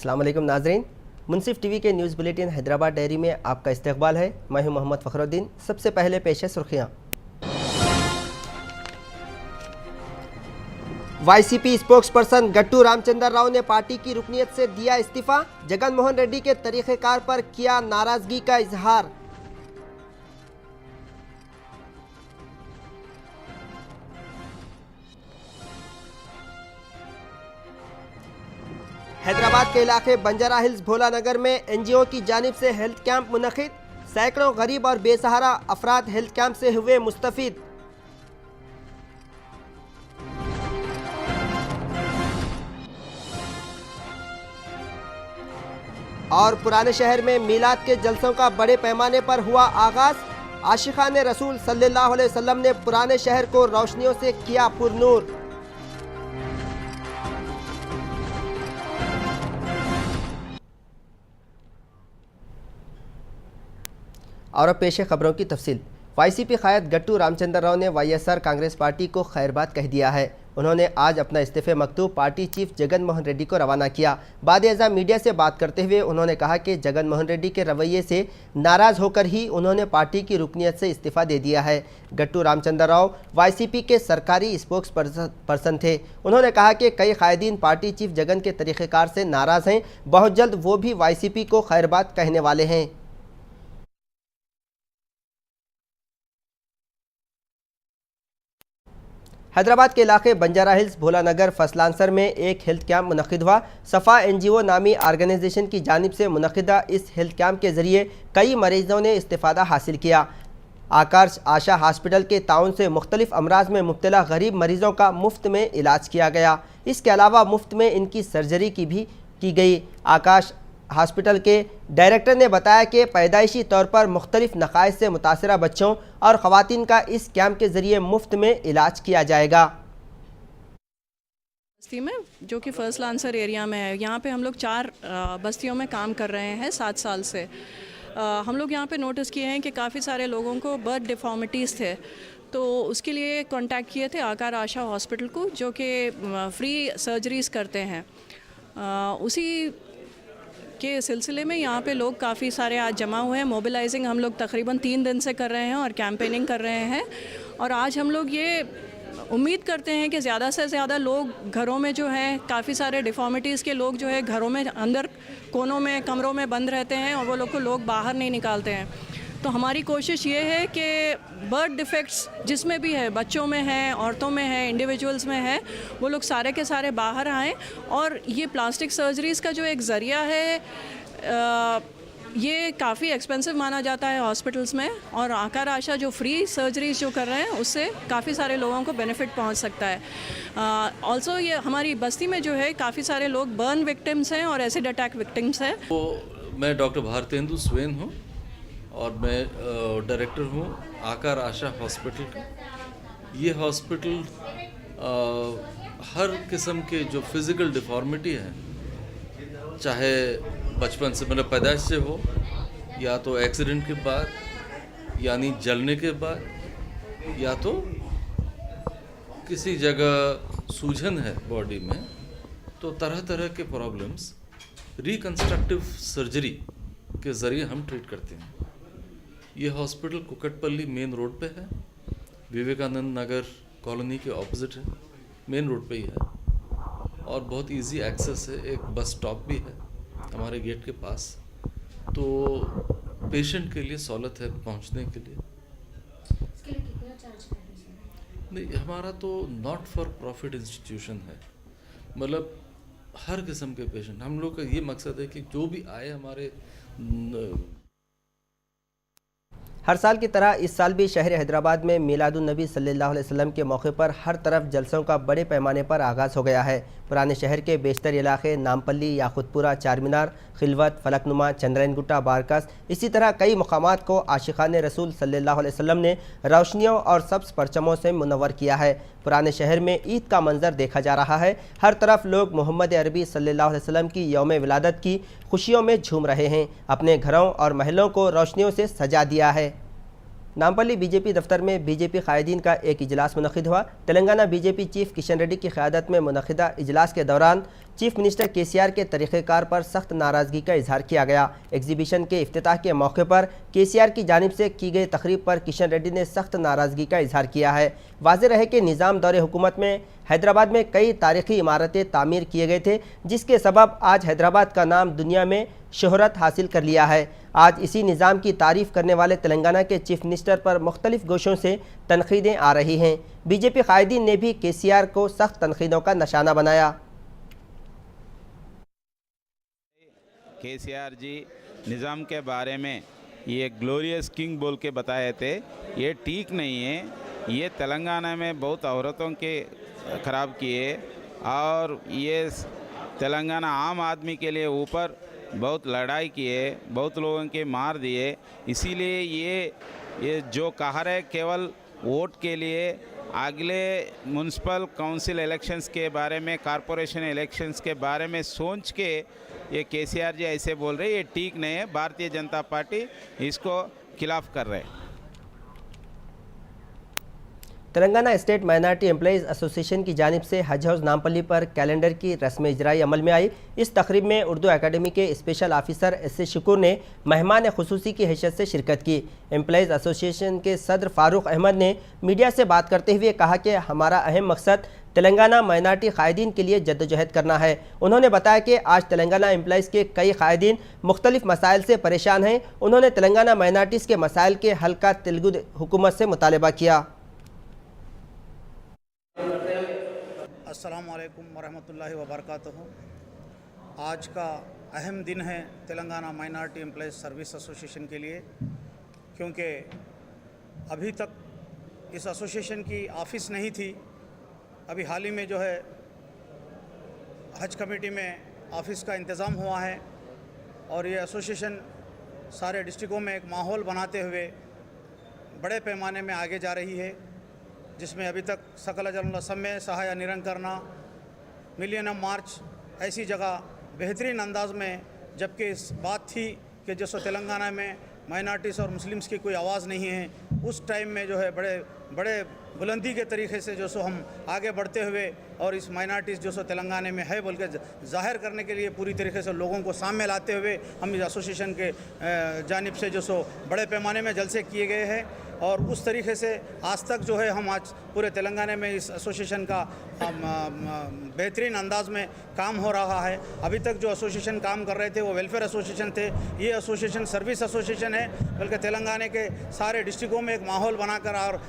अस्सलाम वालेकुम नाज़रीन, मुनसिफ टीवी के न्यूज़ बुलेटिन हैदराबाद डायरी में आपका इस्तकबाल है। मैं हूं मोहम्मद फ़खरुद्दीन। सबसे पहले पेश है सुर्खियाँ। वाईसीपी स्पोक्स पर्सन गट्टू रामचंद्र राव ने पार्टी की रुकनीत से दिया इस्तीफा। जगन मोहन रेड्डी के तरीक़ेकार पर किया नाराजगी का इजहार। हैदराबाद के इलाके बंजारा हिल्स भोला नगर में एनजीओ की जानिब से हेल्थ कैंप मुनक़िद। सैकड़ों गरीब और बेसहारा अफराद हेल्थ कैंप से हुए मुस्तफ़ीद। और पुराने शहर में मीलाद के जलसों का बड़े पैमाने पर हुआ आगाज। आशिकान रसूल सल्लल्लाहु अलैहि वसल्लम ने पुराने शहर को रोशनियों से किया पुरनूर। और अब पेश है खबरों की तफसील। वाईसीपी क़ायद गट्टू रामचंद्र राव ने वाईएसआर कांग्रेस पार्टी को खैरबाद कह दिया है। उन्होंने आज अपना इस्तीफे मकतूब पार्टी चीफ जगन मोहन रेड्डी को रवाना किया। बाद-ए-अज़ा मीडिया से बात करते हुए उन्होंने कहा कि जगन मोहन रेड्डी के रवैये से नाराज़ होकर ही उन्होंने पार्टी की रुकनीत से इस्तीफ़ा दे दिया है। गट्टू रामचंद्र राव वाईसीपी के सरकारी स्पोक्स पर्सन थे। उन्होंने कहा कि कई कायदीन पार्टी चीफ जगन के तरीक़ेकार से नाराज़ हैं। बहुत जल्द वो भी वाईसीपी को खैरबाद कहने वाले हैं। हैदराबाद के इलाके बंजारा हिल्स भोला नगर फसलांसर में एक हेल्थ कैंप मुनक़िद हुआ। सफ़ा एनजीओ नामी आर्गेनाइजेशन की जानिब से मुनक़िदा इस हेल्थ कैंप के ज़रिए कई मरीजों ने इस्तिफ़ादा हासिल किया। आकाश आशा हॉस्पिटल के ताउन से मुख्तलिफ अमराज में मुब्तला गरीब मरीजों का मुफ्त में इलाज किया गया। इसके अलावा मुफ्त में इनकी सर्जरी की गई। आकाश हॉस्पिटल के डायरेक्टर ने बताया कि पैदाइशी तौर पर मुख्तलिफ नक़ाइस से मुतासरा बच्चों और ख़वातीन का इस कैंप के ज़रिए मुफ्त में इलाज किया जाएगा। बस्ती में जो कि फर्स्ट लांसर एरिया में है, यहाँ पे हम लोग 4 बस्तियों में काम कर रहे हैं 7 साल से। हम लोग यहाँ पे नोटिस किए हैं कि काफ़ी सारे लोगों को बर्थ डिफॉर्मिटीज़ थे, तो उसके लिए कांटेक्ट किए थे आकार आशा हॉस्पिटल को, जो कि फ्री सर्जरीज़ करते हैं। उसी के सिलसिले में यहाँ पे लोग काफ़ी सारे आज जमा हुए हैं। मोबिलाइजिंग हम लोग तकरीबन 3 दिन से कर रहे हैं और कैंपेनिंग कर रहे हैं। और आज हम लोग ये उम्मीद करते हैं कि ज़्यादा से ज़्यादा लोग घरों में जो है, काफ़ी सारे डिफॉर्मिटीज़ के लोग जो है घरों में अंदर कोनों में कमरों में बंद रहते हैं और वो लोग को लोग बाहर नहीं निकालते हैं। तो हमारी कोशिश ये है कि बर्थ डिफेक्ट्स जिसमें भी है, बच्चों में है, औरतों में है, इंडिविजुअल्स में है, वो लोग सारे के सारे बाहर आएँ। और ये प्लास्टिक सर्जरीज़ का जो एक ज़रिया है, ये काफ़ी एक्सपेंसिव माना जाता है हॉस्पिटल्स में, और आकार आशा जो फ्री सर्जरीज जो कर रहे हैं उससे काफ़ी सारे लोगों को बेनिफिट पहुंच सकता है। ऑल्सो ये हमारी बस्ती में जो है काफ़ी सारे लोग बर्न विक्टिम्स हैं और एसिड अटैक विक्टिम्स हैं। तो मैं डॉक्टर भारतेंदु स्वेन हूँ और मैं डायरेक्टर हूँ आकार आशा हॉस्पिटल का। ये हॉस्पिटल हर किस्म के जो फिज़िकल डिफॉर्मिटी है, चाहे बचपन से मतलब पैदाइश से हो, या तो एक्सीडेंट के बाद, यानी जलने के बाद, या तो किसी जगह सूजन है बॉडी में, तो तरह तरह के प्रॉब्लम्स रिकंस्ट्रक्टिव सर्जरी के ज़रिए हम ट्रीट करते हैं। ये हॉस्पिटल कुकटपल्ली मेन रोड पे है, विवेकानंद नगर कॉलोनी के ऑपोजिट है, मेन रोड पे ही है और बहुत इजी एक्सेस है। एक बस स्टॉप भी है हमारे गेट के पास, तो पेशेंट के लिए सहूलत है पहुंचने के लिए। इसके लिए कितना चार्ज करेंगे? नहीं, हमारा तो नॉट फॉर प्रॉफिट इंस्टीट्यूशन है, मतलब हर किस्म के पेशेंट, हम लोग का ये मकसद है कि जो भी आए हमारे। हर साल की तरह इस साल भी शहर हैदराबाद में मीलादुन नबी सल्लल्लाहु अलैहि वसल्लम के मौके पर हर तरफ जलसों का बड़े पैमाने पर आगाज़ हो गया है। पुराने शहर के बेशतर इलाके नामपल्ली, याकुतपुरा, चारमीनार, खिलवत, फलकनुमा, चंद्रैन गुट्टा, बारकस, इसी तरह कई मकामात को आशिकान रसूल सल्लल्लाहु अलैहि वसल्लम ने रोशनियों और सब्ज़ परचमों से मुनव्वर किया है। पुराने शहर में ईद का मंजर देखा जा रहा है। हर तरफ लोग मोहम्मद अरबी सल्लल्लाहु अलैहि वसल्लम की यौम विलादत की खुशियों में झूम रहे हैं। अपने घरों और महलों को रोशनियों से सजा दिया है। नामपल्ली बीजेपी दफ्तर में बीजेपी कायदीन का एक इजलास मुनक़िद हुआ। तेलंगाना बीजेपी चीफ किशन रेड्डी की क़यादत में मुनक़िदा इजलास के दौरान चीफ मिनिस्टर केसीआर के तरीक़ेकार पर सख्त नाराज़गी का इजहार किया गया। एग्जीबिशन के इफ्तिताह के मौके पर केसीआर की जानिब से की गई तकरीब पर किशन रेड्डी ने सख्त नाराज़गी का इजहार किया है। वाज़ेह रहे कि निज़ाम दौरे हुकूमत में हैदराबाद में कई तारीख़ी इमारतें तामीर किए गए थे, जिसके सबब आज हैदराबाद का नाम दुनिया में शोहरत हासिल कर लिया है। आज इसी निज़ाम की तारीफ़ करने वाले तेलंगाना के चीफ मिनिस्टर पर मुख्तलिफ गोशों से तनकीदें आ रही हैं। बीजेपी कायदीन ने भी केसीआर को सख्त तनकीदों का निशाना बनाया। केसीआर जी निज़ाम के बारे में ये ग्लोरियस किंग बोल के बताए थे, ये ठीक नहीं है। ये तेलंगाना में बहुत औरतों के ख़राब किए और ये तेलंगाना आम आदमी के लिए ऊपर बहुत लड़ाई किए, बहुत लोगों के मार दिए। इसीलिए ये जो कह रहे केवल वोट के लिए, अगले म्यूनसिपल काउंसिल इलेक्शंस के बारे में, कॉरपोरेशन इलेक्शंस के बारे में सोच के ये केसीआर जी ऐसे बोल रहे, ये ठीक नहीं है। भारतीय जनता पार्टी इसको खिलाफ कर रहे हैं। Telangana state minority employees association की जानिब से हज हाउस नामपल्ली पर कैलेंडर की रस्म इजराई अमल में आई। इस तकरीब में उर्दू एकेडमी के स्पेशल ऑफिसर एस शुक्र ने मेहमान खुसूसी की हैसियत से शिरकत की। एम्प्लॉइज़ एसोसिएशन के सदर फारूक अहमद ने मीडिया से बात करते हुए कहा कि हमारा अहम मकसद तेलंगाना माइनॉरिटी कायदीन के लिए जद्दोजहद करना है। उन्होंने बताया कि आज तेलंगाना एम्प्लॉइज़ के कई कायदीन मुख्तलिफ मसाइल से परेशान हैं। उन्होंने तेलंगाना माइनॉरिटीज़ के मसाइल के हल का तेलुगु हुकूमत से मुतालबा किया। अस्सलामुअलैकुम वरहमतुल्लाहि वबरकातुहू। आज का अहम दिन है Telangana minority employees service association के लिए, क्योंकि अभी तक इस एसोसिएशन की ऑफ़िस नहीं थी। अभी हाल ही में जो है हज कमेटी में ऑफ़िस का इंतज़ाम हुआ है और ये एसोसिएशन सारे डिस्ट्रिक्टों में एक माहौल बनाते हुए बड़े पैमाने में आगे जा रही है, जिसमें अभी तक सकल जल समय सहाय निरंकरना, मिलियनम मार्च ऐसी जगह बेहतरीन अंदाज में, जबकि इस बात थी कि जैसे तेलंगाना में माइनॉरिटीज़ और मुस्लिम्स की कोई आवाज़ नहीं है, उस टाइम में जो है बड़े बुलंदी के तरीके से जो सो हम आगे बढ़ते हुए और इस माइनॉरिटीज़ जो सो तेलंगाना में है बोल के ज़ाहिर करने के लिए पूरी तरीके से लोगों को सामने लाते हुए हम इस एसोसिएशन के जानिब से जो सो बड़े पैमाने में जलसे किए गए हैं। और उस तरीके से आज तक जो है हम आज पूरे तेलंगाना में इस एसोसिएशन का बेहतरीन अंदाज में काम हो रहा है। अभी तक जो एसोसिएशन काम कर रहे थे वो वेलफेयर एसोसिएशन थे, ये एसोसिएशन सर्विस एसोसिएशन है, बल्कि तेलंगाना के सारे डिस्ट्रिक्टों में एक माहौल बनाकर और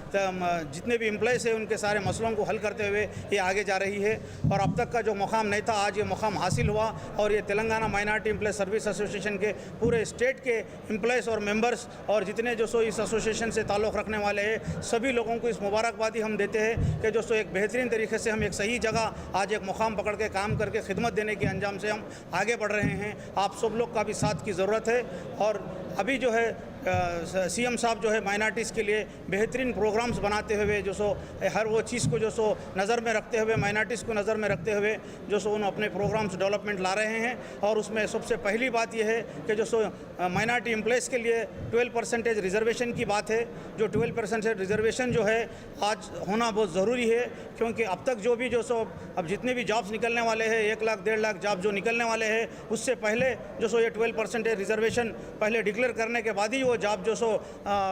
जितने भी एम्प्लॉइज़ हैं उनके सारे मसलों को हल करते हुए ये आगे जा रही है। और अब तक का जो मुकाम नहीं था, आज ये मुकाम हासिल हुआ और ये Telangana minority employ service association के पूरे स्टेट के एम्प्लॉइज़ और मेंबर्स और जितने जो सो इस एसोसिएशन से ताल्लुक़ रखने वाले हैं सभी लोगों को इस मुबारकबादी हम देते हैं कि जो सो एक बेहतरीन तरीके से हम एक सही जगह आज एक मुकाम पकड़ के काम करके खिदमत देने के अंजाम से हम आगे बढ़ रहे हैं। आप सब लोग का भी साथ की ज़रूरत है। और अभी जो है सीएम साहब जो है माइनॉरिटीज़ के लिए बेहतरीन प्रोग्राम्स बनाते हुए जो सो हर वो चीज़ को जो सो नज़र में रखते हुए, माइनॉरिटीज़ को नज़र में रखते हुए जो सो उन अपने प्रोग्राम्स डेवलपमेंट ला रहे हैं। और उसमें सबसे पहली बात यह है कि जो सो माइनॉरिटी एम्प्लॉइज़ के लिए 12% रिजर्वेशन की बात है। जो 12% रिजर्वेशन जो है आज होना बहुत ज़रूरी है, क्योंकि अब तक जो भी जो सो अब जितने भी जॉब्स निकलने वाले हैं 1 लाख 1.5 लाख जॉब जो निकलने वाले हैं, उससे पहले जो सो ये 12% रिजर्वेशन पहले डिक्लेयर करने के बाद ही वो जॉब जो सो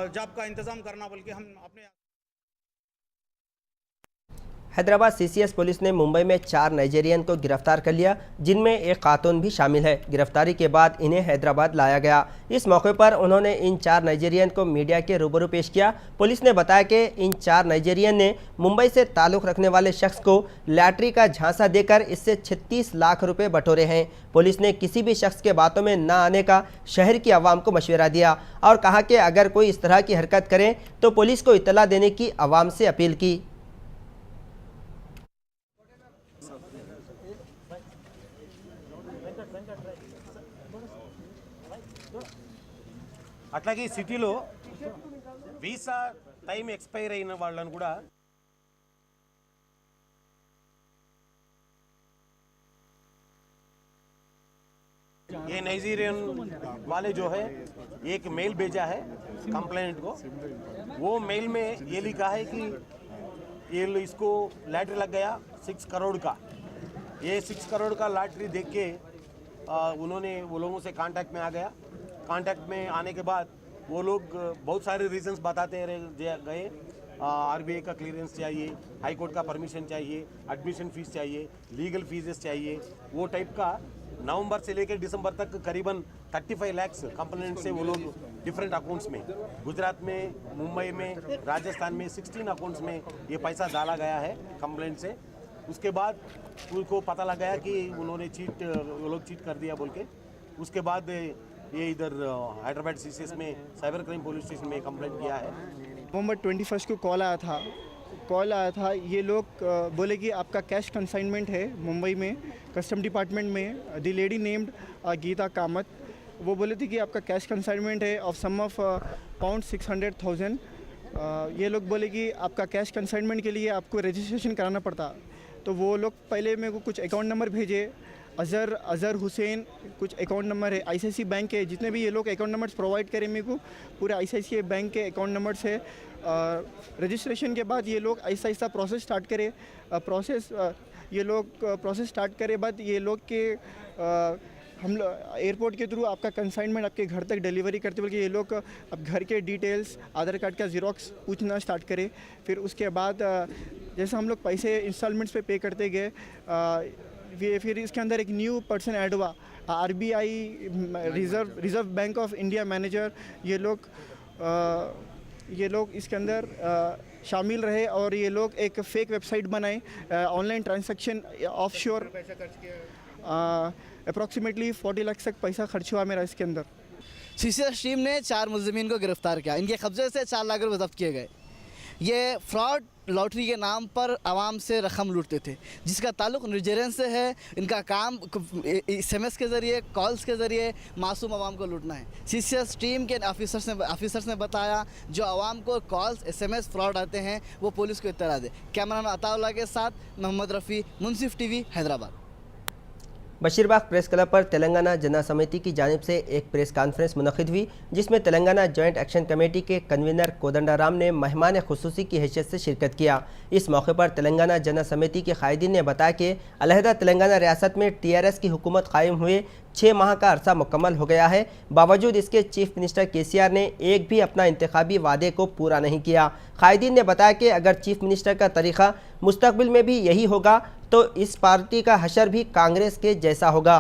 जॉब का इंतज़ाम करना, बल्कि हम अपने हैदराबाद सीसीएस पुलिस ने मुंबई में 4 नाइजीरियन को गिरफ्तार कर लिया, जिनमें एक खातून भी शामिल है। गिरफ्तारी के बाद इन्हें हैदराबाद लाया गया। इस मौके पर उन्होंने इन 4 नाइजीरियन को मीडिया के रूबरू पेश किया। पुलिस ने बताया कि इन 4 नाइजीरियन ने मुंबई से ताल्लुक़ रखने वाले शख्स को लॉटरी का झांसा देकर इससे 36 लाख रुपए बटोरे हैं। पुलिस ने किसी भी शख्स के बातों में न आने का शहर की आवाम को मशवरा दिया और कहा कि अगर कोई इस तरह की हरकत करे तो पुलिस को इत्तला देने की आवाम से अपील की। అట్లాగే ఈ సిటీలో వీసా టైం ఎక్స్పైర్ అయిన వాళ్ళను కూడా ये नाइजीरियन वाले जो है एक मेल भेजा है कंप्लेंट को। वो मेल में ये लिखा है कि ये इसको लॉटरी लग गया 6 करोड़ का। ये 6 करोड़ का लॉटरी देख के उन्होंने वो लोगों से कांटेक्ट में आ गया। कांटेक्ट में आने के बाद वो लोग बहुत सारे रीजंस बताते गए। आरबीआई का क्लियरेंस चाहिए, हाई कोर्ट का परमिशन चाहिए, एडमिशन फीस चाहिए, लीगल फीसेस चाहिए, वो टाइप का। नवंबर से लेकर दिसंबर तक करीबन 35 लाख कंप्लेंट से वो लोग डिफरेंट अकाउंट्स में, गुजरात में, मुंबई में, राजस्थान में 16 अकाउंट्स में ये पैसा डाला गया है कंप्लेंट से। उसके बाद उनको पता लगा कि उन्होंने वो लोग चीट कर दिया बोल के। उसके बाद ये इधर हैदराबाद सीसीएस में साइबर क्राइम पुलिस स्टेशन में कंप्लेंट किया है। नवंबर 21 को कॉल आया था। ये लोग बोले कि आपका कैश कंसाइनमेंट है मुंबई में कस्टम डिपार्टमेंट में। The lady named Geeta Kamat, वो बोले थे कि आपका कैश कंसाइनमेंट है ऑफ सम ऑफ £600,000। ये लोग बोले कि आपका कैश कंसाइनमेंट के लिए आपको रजिस्ट्रेशन कराना पड़ता। तो वो लोग पहले मेरे को कुछ अकाउंट नंबर भेजे, अज़हर हुसैन कुछ अकाउंट नंबर है, ICICI बैंक के जितने भी ये लोग अकाउंट नंबर्स प्रोवाइड करें मेरे को, पूरे ICICI बैंक के अकाउंट नंबर से रजिस्ट्रेशन के बाद ये लोग ऐसा प्रोसेस स्टार्ट करे। प्रोसेस स्टार्ट करे बाद ये लोग के हम लोग एयरपोर्ट के थ्रू आपका कंसाइनमेंट आपके घर तक डिलीवरी करते, बल्कि ये लोग अब घर के डिटेल्स, आधार कार्ड का ज़ेरॉक्स पूछना स्टार्ट करे। फिर उसके बाद जैसे हम लोग पैसे इंस्टॉलमेंट्स पे करते गए, फिर इसके अंदर एक न्यू पर्सन ऐड हुआ, RBI reserve bank of India manager. ये लोग इसके अंदर शामिल रहे और ये लोग एक फेक वेबसाइट बनाए, online transaction offshore. Approximately 40 lakh तक पैसा खर्च हुआ मेरा इसके अंदर। CCS टीम ने 4 मुलजमीन को गिरफ्तार किया। इनके कब्जे से 4 लाख रुपये जब्त किए गए। ये फ्रॉड लॉटरी के नाम पर आवाम से रकम लूटते थे, जिसका ताल्लुक नाइजीरियन से है। इनका काम SMS के ज़रिए, कॉल्स के ज़रिए मासूम आवाम को लूटना है। CCS टीम के ऑफिसर्स ने बताया जो आवाम को कॉल्स SMS फ्रॉड आते हैं वो पुलिस को इत्तला दे। कैमरामैन अताउल्लाह के साथ मोहम्मद रफ़ी, मुंसिफ TV, Hyderabad. Basheerbagh press club पर तेलंगाना जना समिति की जानिब से एक प्रेस कॉन्फ्रेंस मुनक़िद हुई, जिसमें तेलंगाना जॉइंट एक्शन कमेटी के कन्वीनर कोदंडाराम ने मेहमान खुसूसी की हैसियत से शिरकत किया। इस मौके पर तेलंगाना जना समिति के कायदीन ने बताया कि अलहदा तेलंगाना रियासत में TRS की हुकूमत कायम हुए 6 माह का अरसा मुकम्मल हो गया है। बावजूद इसके चीफ मिनिस्टर KCR ने एक भी अपना इंतखाबी वादे को पूरा नहीं किया। कायदीन ने बताया कि अगर चीफ मिनिस्टर का तरीक़ा मुस्तकबिल में भी यही होगा तो इस पार्टी का हशर भी कांग्रेस के जैसा होगा।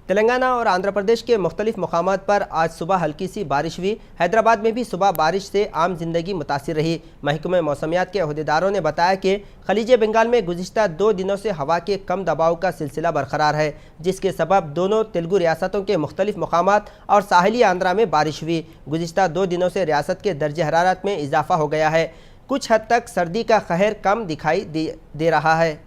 तेलंगाना और आंध्र प्रदेश के मुख्तलिफ मकामात पर आज सुबह हल्की सी बारिश हुई। हैदराबाद में भी सुबह बारिश से आम जिंदगी मुतासिर रही। महकमे मौसमियात के अहदेदारों ने बताया कि खलीज बंगाल में गुज़िश्ता 2 दिनों से हवा के कम दबाव का सिलसिला बरकरार है, जिसके सबब दोनों तेलुगु रियासतों के मुख्तलिफ मकामात और साहिली आंध्रा में बारिश हुई। गुज़िश्ता 2 दिनों से रियासत के दर्ज हरारत में इजाफा हो गया है। कुछ हद तक सर्दी का कहर कम दिखाई दे रहा है।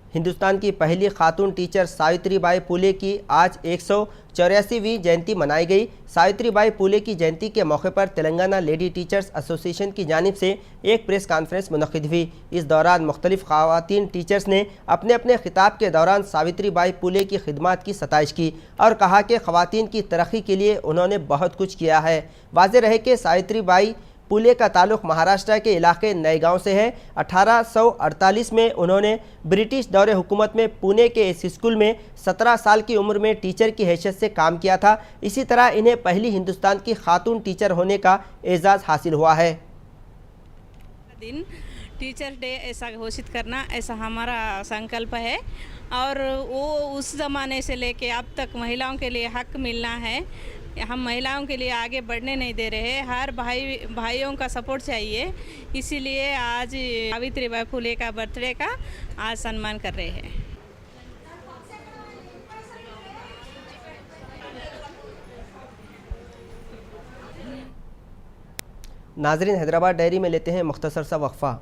हिंदुस्तान की पहली खातून टीचर सावित्रीबाई फुले की आज 184वीं जयंती मनाई गई। सावित्रीबाई फुले की जयंती के मौके पर तेलंगाना लेडी टीचर्स एसोसिएशन की जानिब से एक प्रेस कॉन्फ्रेंस मुनक़िद हुई। इस दौरान मुख्तलिफ ख़वातीन टीचर्स ने अपने अपने खिताब के दौरान सावित्रीबाई फुले की खिदमात की सताइश की और कहा कि ख़वातीन की तरक्की के लिए उन्होंने बहुत कुछ किया है। वाज़ेह रहे कि सावित्रीबाई फुले का ताल्लुक़ महाराष्ट्र के इलाके नए गांव से है। 1848 में उन्होंने ब्रिटिश दौरे हुकूमत में पुणे के इस स्कूल में 17 साल की उम्र में टीचर की हैसियत से काम किया था। इसी तरह इन्हें पहली हिंदुस्तान की खातून टीचर होने का एजाज़ हासिल हुआ है। दिन टीचर डे ऐसा घोषित करना ऐसा हमारा संकल्प है और वो उस ज़माने से लेके अब तक महिलाओं के लिए हक मिलना है। हम महिलाओं के लिए आगे बढ़ने नहीं दे रहे हैं। हर भाइयों का सपोर्ट चाहिए, इसीलिए आज सावित्रीबाई फुले का बर्थडे का आज सम्मान कर रहे हैं। नाजरीन, हैदराबाद डायरी में लेते हैं मुख्तसर सा वक्फा।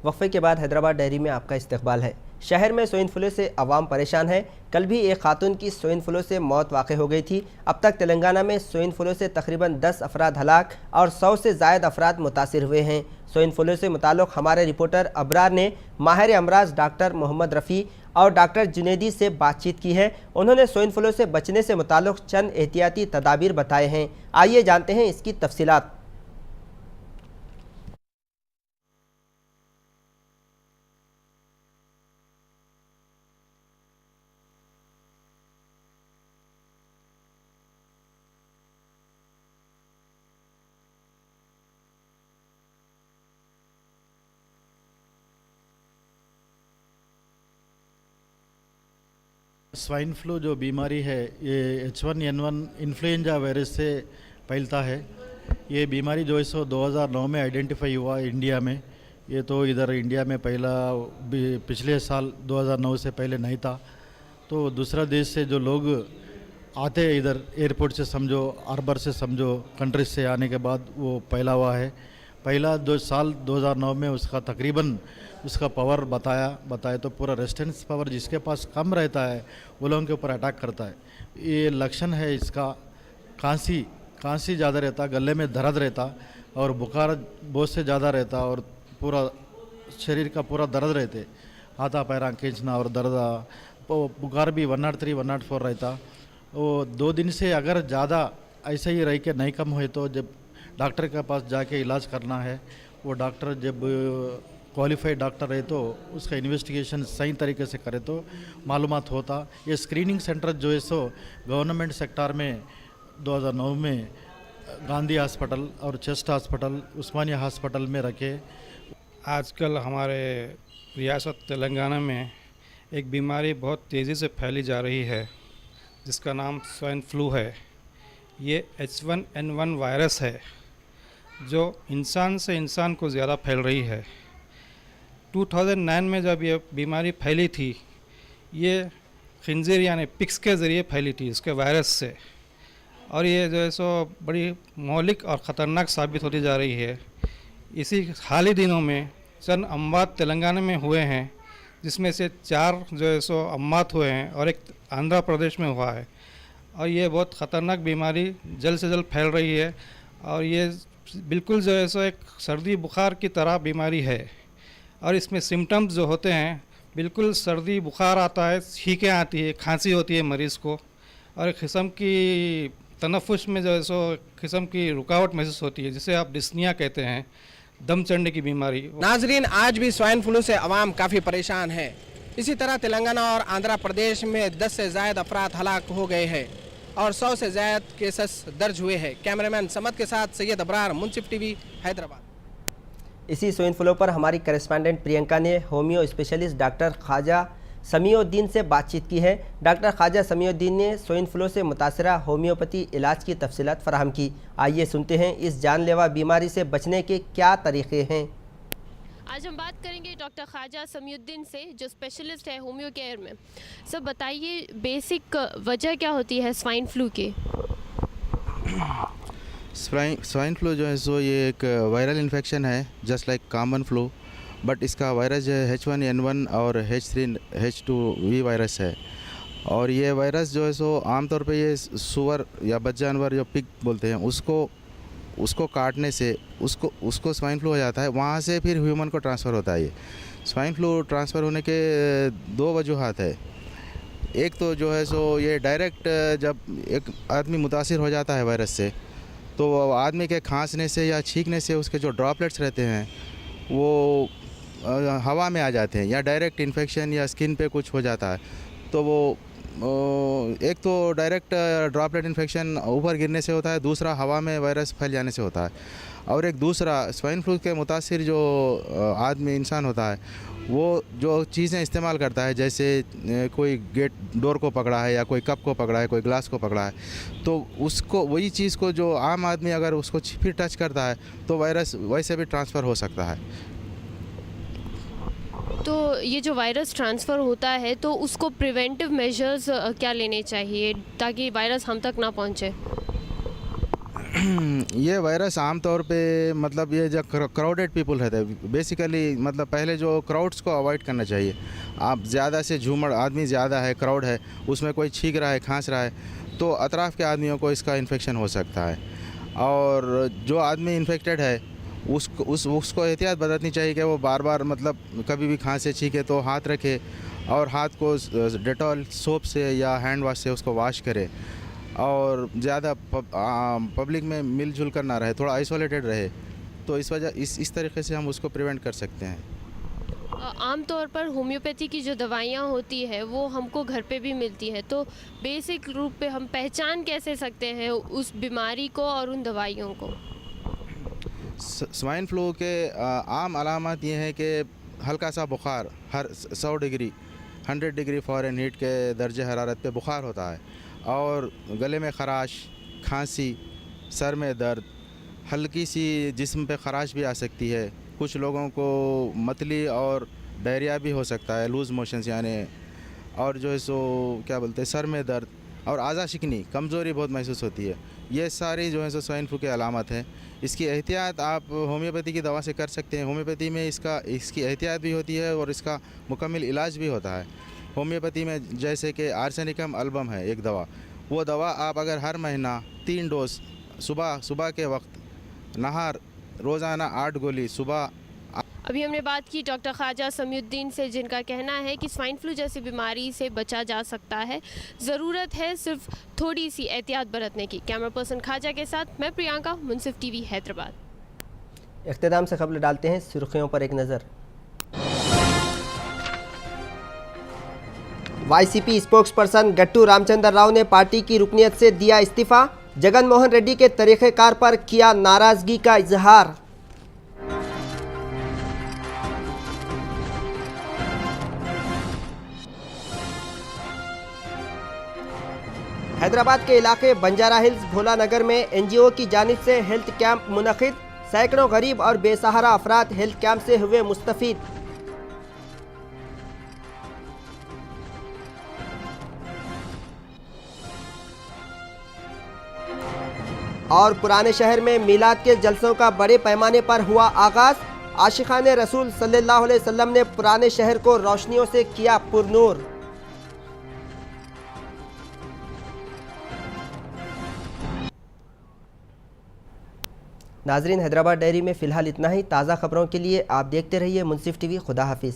वक्फे के बाद हैदराबाद डायरी में आपका इस्तकबाल है। शहर में स्वाइन फ्लू से अवाम परेशान है। कल भी एक खातून की स्वाइन फ्लू से मौत वाक़ हो गई थी। अब तक तेलंगाना में स्वाइन फ्लू से तकरीबन 10 अफराद हलाक और 100 से ज़ायद अफराद मुतासिर हुए हैं। स्वाइन फ्लू से मुताल्लिक़ हमारे रिपोर्टर अबरार ने माहिर अमराज डॉक्टर मोहम्मद रफ़ी और डॉक्टर जुनैदी से बातचीत की है। उन्होंने स्वाइन फ्लू से बचने से मुताल्लिक़ चंद एहतियाती तदाबीर बताए हैं। आइए जानते हैं इसकी तफसीलात। स्वाइन फ्लू जो बीमारी है ये H1N1 इन्फ्लुएंजा वायरस से फैलता है। ये बीमारी जो है सो 2009 में आइडेंटिफाई हुआ इंडिया में। ये तो इधर इंडिया में पहला पिछले साल 2009 से पहले नहीं था। तो दूसरा देश से जो लोग आते हैं इधर एयरपोर्ट से समझो, हार्बर से समझो, कंट्रीज से आने के बाद वो फैला हुआ है। पहला 2009 में उसका तकरीबन उसका पावर बताया तो पूरा रेजिस्टेंस पावर जिसके पास कम रहता है वो लोगों के ऊपर अटैक करता है। ये लक्षण है इसका। खांसी ज़्यादा रहता, गले में दर्द रहता और बुखार बहुत से ज़्यादा रहता और पूरा शरीर का पूरा दर्द रहते, हाथा पैरा खींचना और दर्द। बुखार भी 103, 104 रहता। वो 2 दिन से अगर ज़्यादा ऐसे ही रह के नहीं कम हुए तो जब डॉक्टर के पास जाके इलाज करना है। वो डॉक्टर जब क्वालिफाइड डॉक्टर है तो उसका इन्वेस्टिगेशन सही तरीके से करे तो मालूमात होता। ये स्क्रीनिंग सेंटर जो है सो गवर्नमेंट सेक्टर में 2009 में गांधी हॉस्पिटल और चेस्ट हॉस्पिटल, उस्मानिया हॉस्पिटल में रखे। आजकल हमारे रियासत तेलंगाना में एक बीमारी बहुत तेज़ी से फैली जा रही है जिसका नाम स्वाइन फ्लू है। ये H1N1 वायरस है जो इंसान से इंसान को ज़्यादा फैल रही है। 2009 में जब ये बीमारी फैली थी ये खिंजीर यानी पिक्स के ज़रिए फैली थी इसके वायरस से, और ये जो है सो बड़ी मौलिक और ख़तरनाक साबित होती जा रही है। इसी हाल ही दिनों में चंद अमवात तेलंगाना में हुए हैं जिसमें से 4 जो है सो अमवात हुए हैं और एक आंध्र प्रदेश में हुआ है। और ये बहुत ख़तरनाक बीमारी जल्द से जल्द फैल रही है और ये बिल्कुल जो है सो एक सर्दी बुखार की तरह बीमारी है। और इसमें सिम्टम्स जो होते हैं बिल्कुल सर्दी बुखार आता है, छींकें आती है, खांसी होती है मरीज़ को, और एक किस्म की तनफ़ुस में जो है सो किस्म की रुकावट महसूस होती है जिसे आप डिस्निया कहते हैं, दम चढ़ने की बीमारी। नाजरीन, आज भी स्वाइन फ्लू से अवाम काफ़ी परेशान है। इसी तरह तेलंगाना और आंध्र प्रदेश में 10 से ज़ायद अफराद हलाक हो गए हैं और 100 से ज़ायद केसेस दर्ज हुए हैं। कैमरामैन समद के साथ सैयद अबरार, मुंसिफ टीवी, हैदराबाद। इसी स्वाइन फ्लू पर हमारी करेस्पॉन्डेंट प्रियंका ने homeo specialist doctor Khwaja Samiuddin से बातचीत की है। डॉक्टर ख्वाजा समीउद्दीन ने स्वाइन फ्लू से मुतासरा होम्योपैथी इलाज की तफसीलात फराहम की। आइए सुनते हैं इस जानलेवा बीमारी से बचने के क्या तरीक़े हैं। आज हम बात करेंगे डॉक्टर ख्वाजा समीउद्दीन से जो स्पेशलिस्ट है होम्यो केयर में। सर बताइए बेसिक वजह क्या होती है स्वाइन फ्लू की? स्वाइन फ्लू जो है सो ये एक वायरल इन्फेक्शन है just like common flu, but इसका वायरस H1N1 और H2V वायरस है। और ये वायरस जो है सो आमतौर पे ये सुअर या बच्चा जानवर जो पिग बोलते हैं उसको काटने से उसको स्वाइन फ्लू हो जाता है। वहाँ से फिर ह्यूमन को ट्रांसफ़र होता है। ये स्वाइन फ्लू ट्रांसफ़र होने के 2 वजूहात है। एक तो जो है सो ये डायरेक्ट जब एक आदमी मुतासिर हो जाता है वायरस से तो आदमी के खांसने से या छींकने से उसके जो ड्रॉपलेट्स रहते हैं वो हवा में आ जाते हैं, या डायरेक्ट इन्फेक्शन या स्किन पे कुछ हो जाता है तो वो एक तो डायरेक्ट ड्रॉपलेट इन्फेक्शन ऊपर गिरने से होता है, दूसरा हवा में वायरस फैल जाने से होता है। और एक दूसरा स्वाइन फ्लू के मुतासिर जो आदमी इंसान होता है वो जो चीज़ें इस्तेमाल करता है, जैसे कोई गेट डोर को पकड़ा है या कोई कप को पकड़ा है, कोई ग्लास को पकड़ा है, तो उसको वही चीज़ को जो आम आदमी अगर उसको फिर टच करता है तो वायरस वैसे भी ट्रांसफ़र हो सकता है। तो ये जो वायरस ट्रांसफ़र होता है तो उसको प्रिवेंटिव मेजर्स क्या लेने चाहिए ताकि वायरस हम तक ना पहुँचे? ये वायरस आमतौर पे मतलब ये जो क्राउडेड पीपल रहते हैं बेसिकली, मतलब पहले जो क्राउड्स को अवॉइड करना चाहिए। आप ज़्यादा से झूमड़ आदमी ज़्यादा है, क्राउड है, उसमें कोई छींक रहा है, खांस रहा है, तो अतराफ़ के आदमियों को इसका इन्फेक्शन हो सकता है। और जो आदमी इन्फेक्टेड है उसको एहतियात बरतनी चाहिए कि वो बार बार मतलब कभी भी खांसे छींके तो हाथ रखे और हाथ को डेटॉल सोप से या हैंड वॉश से उसको वॉश करे, और ज़्यादा पब्लिक में मिलजुल कर ना रहे, थोड़ा आइसोलेटेड रहे। तो इस तरीके से हम उसको प्रिवेंट कर सकते हैं। आमतौर पर होम्योपैथी की जो दवाइयाँ होती है वो हमको घर पे भी मिलती है, तो बेसिक रूप पे हम पहचान कैसे सकते हैं उस बीमारी को और उन दवाइयों को? स्वाइन फ्लू के आम अलामत ये है कि हल्का सा बुखार, हर 100 डिग्री 100 डिग्री फ़ारेनहीट के दर्जे हरारत पे बुखार होता है, और गले में ख़राश, खांसी, सर में दर्द, हल्की सी जिस्म पे ख़राश भी आ सकती है। कुछ लोगों को मतली और डायरिया भी हो सकता है, लूज़ मोशंस यानी, और जो है सो क्या बोलते हैं सर में दर्द और आज़ा शिकनी, कमज़ोरी बहुत महसूस होती है। ये सारी जो है सो स्वाइन फ्लू के अलामत हैं। इसकी एहतियात आप होम्योपैथी की दवा से कर सकते हैं। होम्योपैथी में इसकी एहतियात भी होती है और इसका मुकम्मल इलाज भी होता है। होम्योपैथी में जैसे कि आर्सेनिकम एल्बम है एक दवा, वो दवा आप अगर हर महीना 3 डोज सुबह के वक्त नहार, रोज़ाना 8 गोली सुबह। अभी हमने बात की डॉक्टर ख्वाजा समीउद्दीन से, जिनका कहना है कि स्वाइन फ्लू जैसी बीमारी से बचा जा सकता है, ज़रूरत है सिर्फ थोड़ी सी एहतियात बरतने की। कैमरा पर्सन ख्वाजा के साथ मैं प्रियंका, मुंसिफ टीवी हैदराबाद। इख्तिताम से खबर डालते हैं सुर्खियों पर एक नज़र। वाईसीपी स्पोक्स पर्सन गट्टू रामचंद्र राव ने पार्टी की रुकनियत से दिया इस्तीफा। जगन मोहन रेड्डी के तरीक़ेकार पर किया नाराजगी का इजहार। हैदराबाद के इलाके बंजारा हिल्स भोला नगर में एनजीओ की जानिब से हेल्थ कैंप मुनक़िद। सैकड़ों गरीब और बेसहारा अफराद हेल्थ कैंप से हुए मुस्तफ़ीद। और पुराने शहर में मीलाद के जलसों का बड़े पैमाने पर हुआ आगाज। आशिकाने रसूल सल्लल्लाहु अलैहि वसल्लम ने पुराने शहर को रोशनियों से किया पुरनूर। नाजरीन, हैदराबाद डायरी में फ़िलहाल इतना ही। ताज़ा खबरों के लिए आप देखते रहिए मुंसिफ टीवी। खुदा हाफिज़।